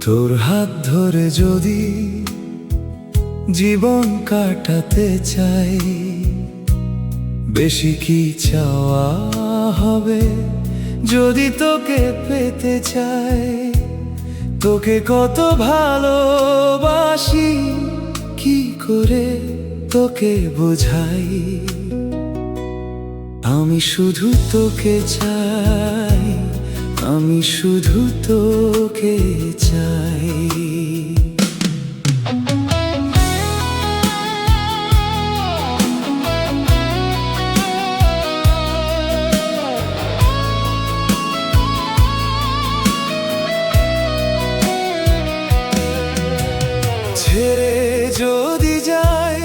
তোর হাত ধরে যদি জীবন কাটাতে চাই, বেশি কি চাওয়া হবে যদি তোকে পেতে চাই। তোকে কত ভালোবাসি কি করে তোকে বোঝাই। আমি শুধু তোকে চাই, আমি শুধু তোকে চাই। ছেড়ে যদি যাই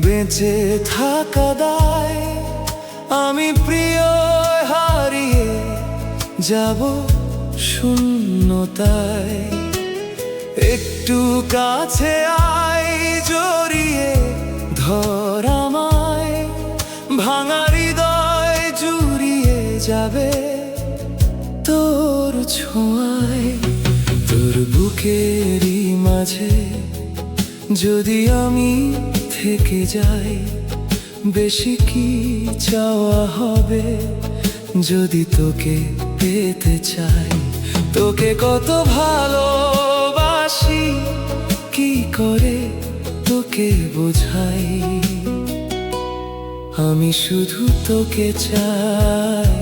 বেঁচে থাকা দায়, আমি প্রিয় হারিয়ে যাব শূন্যতায়। একটু কাছে আয়, জড়িয়ে ধর আমায়, ভাঙা হৃদয় জুড়িয়ে যাবে তোর ছোঁয়ায়। তোর বুকেরই মাঝে যদি আমি থেকে যাই, বেশি কি চাওয়া হবে যদি তোকে পেতে চাই। তোকে কত ভালোবাসি কি করে তোকে বোঝাই। আমি শুধু তোকে চাই,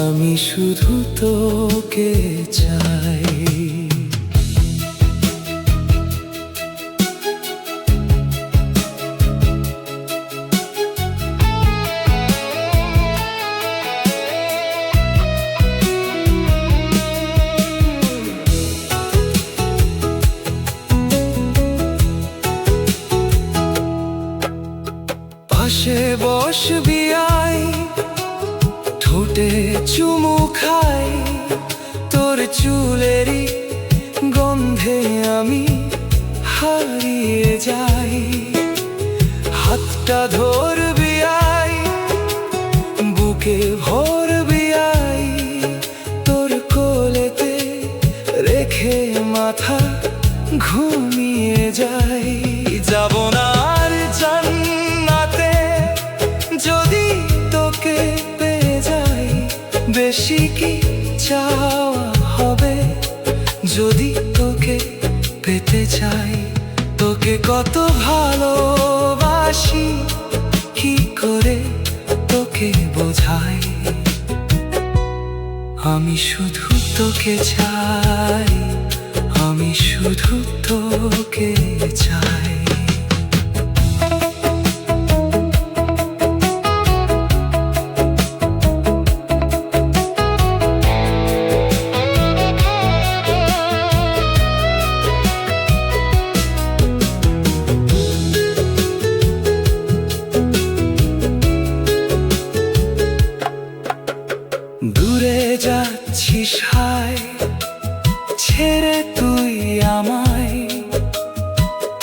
আমি শুধু তোকে চাই। পাশে বসবি আয়, ঠোঁটে চুমু খাই, তোর চুলেরই গন্ধে আমি হারিয়ে যাই। হাতটা ধরবি আয়, বুকে ভরবি আয়, তোর কোলেতে রেখে মাথা ঘুমিয়ে যাই। যাব না আর জান্নাতে যদি তোকে পেয়ে যাই, বেশি কি চাওয়া হবে যদি তোকে পেতে চাই। তোকে কত ভালোবাসি কি করে তোকে বোঝাই। আমি শুধু তোকে চাই, আমি শুধু তোকে চাই। দূরে যাচ্ছিস হায়, ছেড়ে তুই আমায়।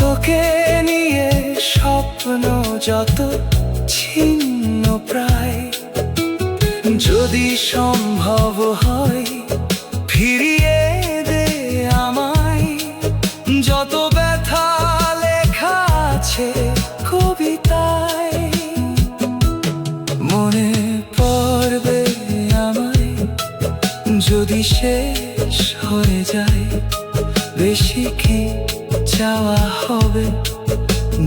তোকে নিয়ে স্বপ্ন যত ছিন্ন প্রায়, যদি সম্ভব হয় ফিরিয়ে দে আমায়। যত ব্যথা লেখা আছে কবিতায়, মনে পড়বে আমায় যদি শেষ হয়ে যায়। বেশি কি চাওয়া হবে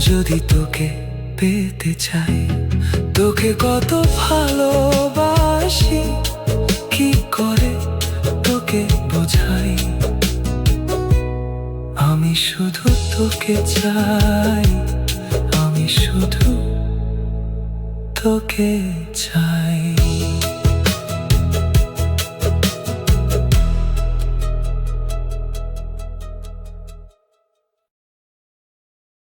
যদি তোকে পেতে চাই। তোকে কত ভালোবাসি কি করে তোকে বোঝাই। আমি শুধু তোকে চাই, আমি শুধু তোকে চাই।